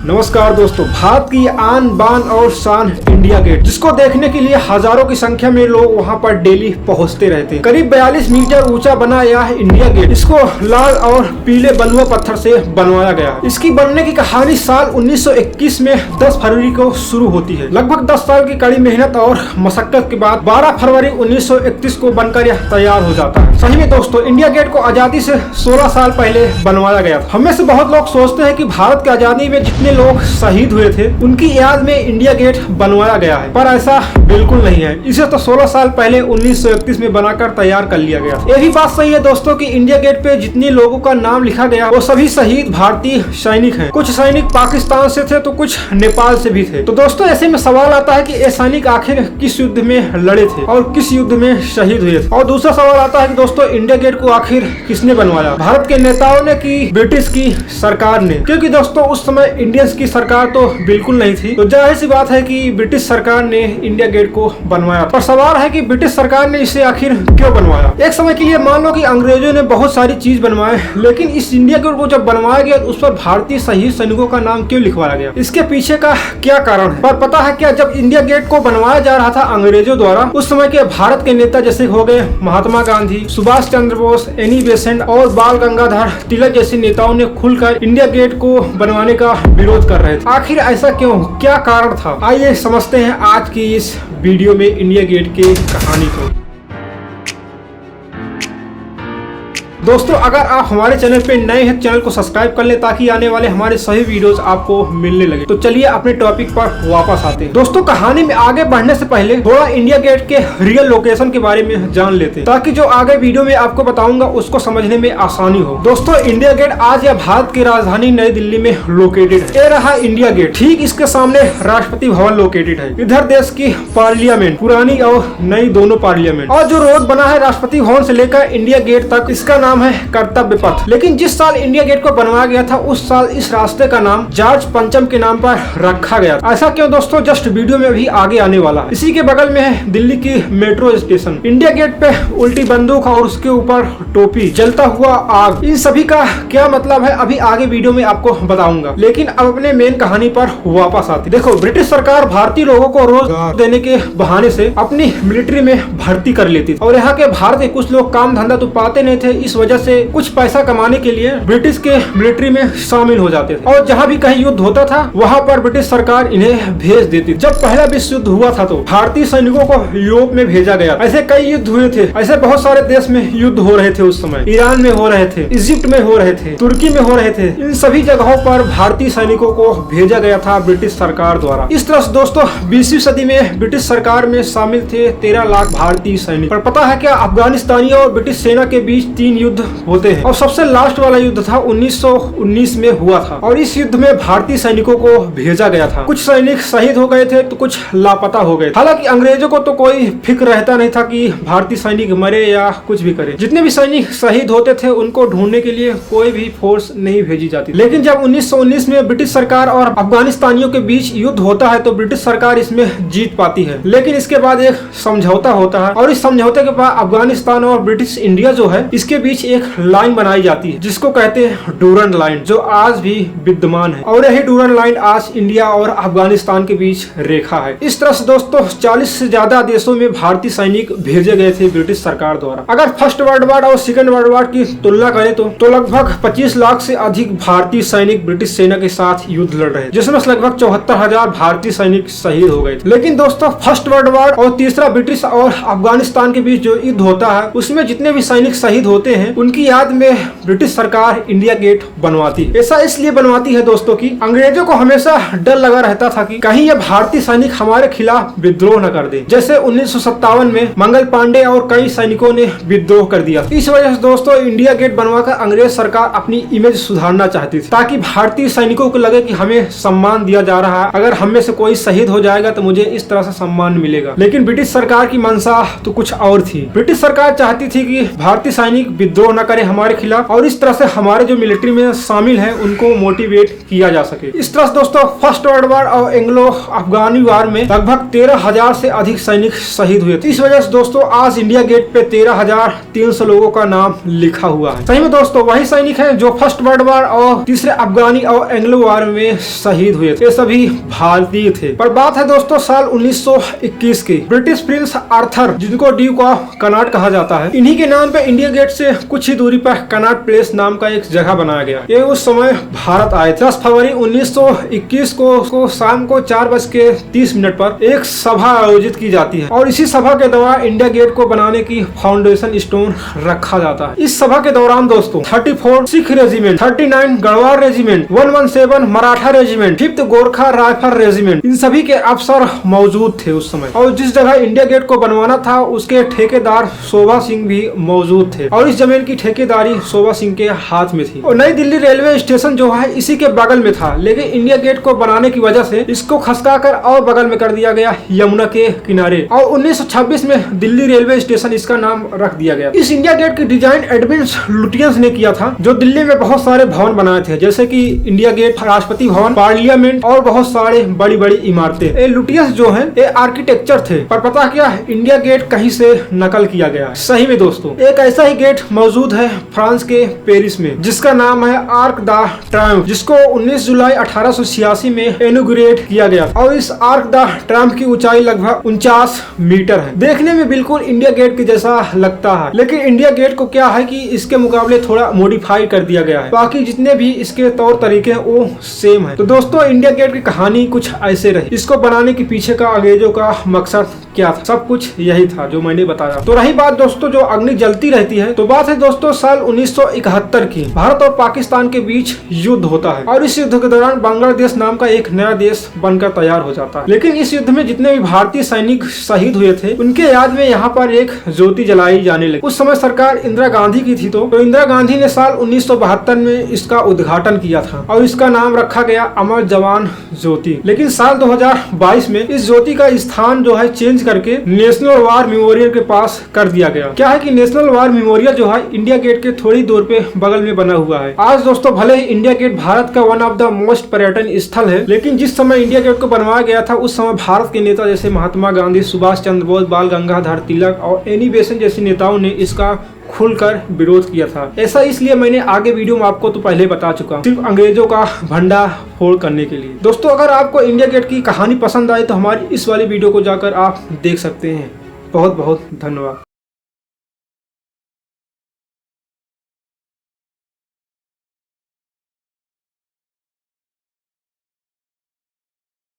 नमस्कार दोस्तों, भारत की आन बान और शान इंडिया गेट, जिसको देखने के लिए हजारों की संख्या में लोग वहां पर डेली पहुंचते रहते हैं। करीब 42 मीटर ऊंचा बना यह इंडिया गेट, इसको लाल और पीले बलुआ पत्थर से बनवाया गया है। इसकी बनने की कहानी साल 1921 में 10 फरवरी को शुरू होती है। लगभग 10 साल की कड़ी मेहनत और मशक्कत के बाद 12 फरवरी 1931 को बनकर यह तैयार हो जाता है। सही में दोस्तों, इंडिया गेट को आजादी से 16 साल पहले बनवाया गया था। हमें से बहुत लोग सोचते हैं कि भारत की आजादी में जितने लोग शहीद हुए थे उनकी याद में इंडिया गेट बनवाया गया है, पर ऐसा बिल्कुल नहीं है। इसे तो 16 साल पहले 1931 में बनाकर तैयार कर लिया गया। ये भी बात सही है दोस्तों कि इंडिया गेट पे जितने लोगों का नाम लिखा गया वो सभी शहीद भारतीय सैनिक हैं। कुछ सैनिक पाकिस्तान से थे तो कुछ नेपाल से भी थे। तो दोस्तों, ऐसे में सवाल आता है कि ये सैनिक आखिर किस युद्ध में लड़े थे और किस युद्ध में शहीद हुए थे। और दूसरा सवाल आता है कि दोस्तों, इंडिया गेट को आखिर किसने बनवाया? भारत के नेताओं ने कि ब्रिटिश की सरकार ने? क्योंकि दोस्तों उस समय इंडियंस की सरकार तो बिल्कुल नहीं थी, तो जाहिर सी बात है कि ब्रिटिश सरकार ने इंडिया गेट को बनवाया। पर सवाल है कि ब्रिटिश सरकार ने इसे आखिर क्यों बनवाया? एक समय के लिए मान लो कि अंग्रेजों ने बहुत सारी चीज बनवाए, लेकिन इस इंडिया गेट को जब बनवाया गया तो उस पर भारतीय शहीद सैनिकों का नाम क्यों लिखवाया गया? इसके पीछे का क्या कारण है? पर पता है क्या, जब इंडिया गेट को बनवाया जा रहा था अंग्रेजों द्वारा, उस समय के भारत के नेता जैसे हो गए महात्मा गांधी, सुभाष चंद्र बोस, एनी बेसेंट और बाल गंगाधर तिलक जैसे नेताओं ने खुलकर इंडिया गेट को बनवाने का विरोध कर रहे थे। आखिर ऐसा क्यों, क्या कारण था? आइए समझते हैं आज की इस वीडियो में इंडिया गेट की कहानी को। दोस्तों, अगर आप हमारे चैनल पे नए हैं, चैनल को सब्सक्राइब कर ले ताकि आने वाले हमारे सभी वीडियोस आपको मिलने लगे। तो चलिए अपने टॉपिक पर वापस आते हैं। दोस्तों, कहानी में आगे बढ़ने से पहले थोड़ा इंडिया गेट के रियल लोकेशन के बारे में जान लेते हैं, ताकि जो आगे वीडियो में आपको बताऊंगा उसको समझने में आसानी हो। दोस्तों, इंडिया गेट आज या भारत की राजधानी नई दिल्ली में लोकेटेड है। ये रहा इंडिया गेट, ठीक इसके सामने राष्ट्रपति भवन लोकेटेड है। इधर देश की पार्लियामेंट, पुरानी और नई दोनों पार्लियामेंट, और जो रोड बना है राष्ट्रपति भवन से लेकर इंडिया गेट तक, इसका नाम है कर्तव्य पथ। लेकिन जिस साल इंडिया गेट को बनवाया गया था उस साल इस रास्ते का नाम जॉर्ज पंचम के नाम पर रखा गया। ऐसा क्यों दोस्तों, जस्ट वीडियो में भी आगे आने वाला है। इसी के बगल में है दिल्ली की मेट्रो स्टेशन। इंडिया गेट पे उल्टी बंदूक और उसके ऊपर टोपी, जलता हुआ आग, इन सभी का क्या मतलब है अभी आगे वीडियो में आपको बताऊंगा। लेकिन अब अपने मेन कहानी पर वापस आते। देखो, ब्रिटिश सरकार भारतीय लोगों को रोजगार देने के बहाने से अपनी मिलिट्री में भर्ती कर लेती थी, और यहाँ के भारत के कुछ लोग काम धंधा तो पाते नहीं थे, इस वजह से कुछ पैसा कमाने के लिए ब्रिटिश के मिलिट्री में शामिल हो जाते थे। और जहाँ भी कहीं युद्ध होता था वहाँ पर ब्रिटिश सरकार इन्हें भेज देती। जब पहला विश्व युद्ध हुआ था तो भारतीय सैनिकों को यूरोप में भेजा गया। ऐसे कई युद्ध हुए थे, ऐसे बहुत सारे देश में युद्ध हो रहे थे उस समय। ईरान में हो रहे थे, इजिप्ट में हो रहे थे, तुर्की में हो रहे थे। इन सभी जगहों पर भारतीय सैनिकों को भेजा गया था ब्रिटिश सरकार द्वारा। इस तरह से दोस्तों 20वीं सदी में ब्रिटिश सरकार में शामिल थे 13 लाख भारतीय सैनिक। पर पता है क्या, अफगानिस्तानियों और ब्रिटिश सेना के बीच 3 युद्ध होते हैं, और सबसे लास्ट वाला युद्ध था 1919 में हुआ था, और इस युद्ध में भारतीय सैनिकों को भेजा गया था। कुछ सैनिक शहीद हो गए थे तो कुछ लापता हो गए। हालांकि अंग्रेजों को तो कोई फिक्र रहता नहीं था कि भारतीय सैनिक मरे या कुछ भी करे। जितने भी सैनिक शहीद होते थे उनको ढूंढने के लिए कोई भी फोर्स नहीं भेजी जाती। लेकिन जब 1919 में ब्रिटिश सरकार और अफगानिस्तानियों के बीच युद्ध होता है तो ब्रिटिश सरकार इसमें जीत पाती है। लेकिन इसके बाद एक समझौता होता है, और इस समझौते के बाद अफगानिस्तान और ब्रिटिश इंडिया जो है इसके बीच एक लाइन बनाई जाती है जिसको कहते हैं डूरंड लाइन, जो आज भी विद्यमान है। और यही डूरंड लाइन आज इंडिया और अफगानिस्तान के बीच रेखा है। इस तरह से दोस्तों 40 से ज्यादा देशों में भारतीय सैनिक भेजे गए थे ब्रिटिश सरकार द्वारा। अगर फर्स्ट वर्ल्ड वॉर और सेकेंड वर्ल्ड वॉर की तुलना करें तो लगभग 25 लाख से अधिक भारतीय सैनिक ब्रिटिश सेना के साथ युद्ध लड़ रहे, जिसमें लगभग 74,000 भारतीय सैनिक शहीद हो गए। लेकिन दोस्तों फर्स्ट वर्ल्ड वॉर और तीसरा ब्रिटिश और अफगानिस्तान के बीच जो युद्ध होता है उसमें जितने भी सैनिक शहीद होते हैं उनकी याद में ब्रिटिश सरकार इंडिया गेट बनवाती है। ऐसा इसलिए बनवाती है दोस्तों कि अंग्रेजों को हमेशा डर लगा रहता था कि कहीं ये भारतीय सैनिक हमारे खिलाफ विद्रोह न कर दे। जैसे 1957 में मंगल पांडे और कई सैनिकों ने विद्रोह कर दिया। इस वजह से दोस्तों इंडिया गेट बनवाकर अंग्रेज सरकार अपनी इमेज सुधारना चाहती थी, ताकि भारतीय सैनिकों को लगे कि हमें सम्मान दिया जा रहा है, अगर हम में से कोई शहीद हो जाएगा तो मुझे इस तरह से सम्मान मिलेगा। लेकिन ब्रिटिश सरकार की मंशा तो कुछ और थी। ब्रिटिश सरकार चाहती थी कि भारतीय सैनिक विद्रोह विद्रोह न करे हमारे खिलाफ, और इस तरह से हमारे जो मिलिट्री में शामिल है उनको मोटिवेट किया जा सके। इस तरह से दोस्तों फर्स्ट वर्ल्ड वार और एंग्लो अफगानी वार में लगभग 13,000 से अधिक सैनिक शहीद हुए थे। इस वजह से दोस्तों आज इंडिया गेट पे 13,300 लोगों का नाम लिखा हुआ है। सही में दोस्तों वही सैनिक हैं जो फर्स्ट वर्ल्ड वार और तीसरे अफगानी और एंग्लो वार में शहीद हुए थे। ये सभी भारतीय थे। पर बात है दोस्तों साल 1921 की। ब्रिटिश प्रिंस आर्थर, जिनको ड्यूक ऑफ कनॉट कहा जाता है, इन्हीं के नाम पे इंडिया गेट से कुछ ही दूरी पर कनॉट प्लेस नाम का एक जगह बनाया गया। ये उस समय भारत आए थे। 10 फरवरी 1921 को शाम को 4:30 पर एक सभा आयोजित की जाती है और इसी सभा के दौरान इंडिया गेट को बनाने की फाउंडेशन स्टोन रखा जाता है। इस सभा के दौरान दोस्तों 34 Sikh regiment, 39 Garhwal regiment, 117 Maratha regiment, 5th Gorkha rifle regiment, इन सभी के अफसर मौजूद थे उस समय। और जिस जगह इंडिया गेट को बनवाना था उसके ठेकेदार शोभा सिंह भी मौजूद थे और इस जमीन की ठेकेदारी शोभा सिंह के हाथ में थी। और नई दिल्ली रेलवे स्टेशन जो है इसी के बगल में था, लेकिन इंडिया गेट को बनाने की वजह से इसको खसकाकर और बगल में कर दिया गया यमुना के किनारे, और 1926 में दिल्ली रेलवे स्टेशन इसका नाम रख दिया गया। इस इंडिया गेट की डिजाइन एडविन लुटियंस ने किया था, जो दिल्ली में बहुत सारे भवन बनाए थे, जैसे कि India gate, Rashtrapati Bhavan, parliament और बहुत सारे बड़ी बड़ी इमारतें। ये लुटियंस जो है ये आर्किटेक्चर थे, पर पता क्या इंडिया गेट कहीं से नकल किया गया है। सही में दोस्तों एक ऐसा ही गेट मौजूद है फ्रांस के पेरिस में, जिसका नाम है आर्क द ट्रायम्फ, जिसको 19 जुलाई 1886 में इनॉग्रेट किया गया और इस आर्क द ट्रायम्फ की ऊंचाई लगभग 49 मीटर है। देखने में बिल्कुल इंडिया गेट के जैसा लगता है, लेकिन इंडिया गेट को क्या है कि इसके मुकाबले थोड़ा मॉडिफाई कर दिया गया है। बाकी जितने भी इसके तौर तरीके हैं वो सेम है। तो दोस्तों इंडिया गेट की कहानी कुछ ऐसे रही। इसको बनाने के पीछे का अंग्रेजों का मकसद क्या था, सब कुछ यही था जो मैंने बताया। तो रही बात दोस्तों जो अग्नि जलती रहती है, तो बात है दोस्तों साल 1971 की। भारत और पाकिस्तान के बीच युद्ध होता है और इस युद्ध के दौरान बांग्लादेश नाम का एक नया देश बनकर तैयार हो जाता है। लेकिन इस युद्ध में जितने भी भारतीय सैनिक शहीद हुए थे उनके याद में यहाँ पर एक ज्योति जलाई जाने लगी। उस समय सरकार इंदिरा गांधी की थी, तो इंदिरा गांधी ने साल 1972 में इसका उद्घाटन किया था और इसका नाम रखा गया अमर जवान ज्योति। लेकिन साल 2022 में इस ज्योति का स्थान जो है चेंज करके नेशनल वार मेमोरियल के पास कर दिया गया। क्या है कि नेशनल वार मेमोरियल जो है इंडिया गेट के थोड़ी दूर पे बगल में बना हुआ है। आज दोस्तों भले ही इंडिया गेट भारत का वन ऑफ द मोस्ट पर्यटन स्थल है, लेकिन जिस समय इंडिया गेट को बनवाया गया था उस समय भारत के नेता जैसे महात्मा गांधी, सुभाष चंद्र बोस, बाल गंगाधर तिलक और एनी बेसेंट जैसे नेताओं ने इसका खुलकर विरोध किया था। ऐसा इसलिए मैंने आगे वीडियो में आपको तो पहले बता चुका हूँ, सिर्फ अंग्रेजों का भंडा फोड़ करने के लिए। दोस्तों अगर आपको इंडिया गेट की कहानी पसंद आए तो हमारी इस वाली वीडियो को जाकर आप देख सकते हैं। बहुत बहुत धन्यवाद।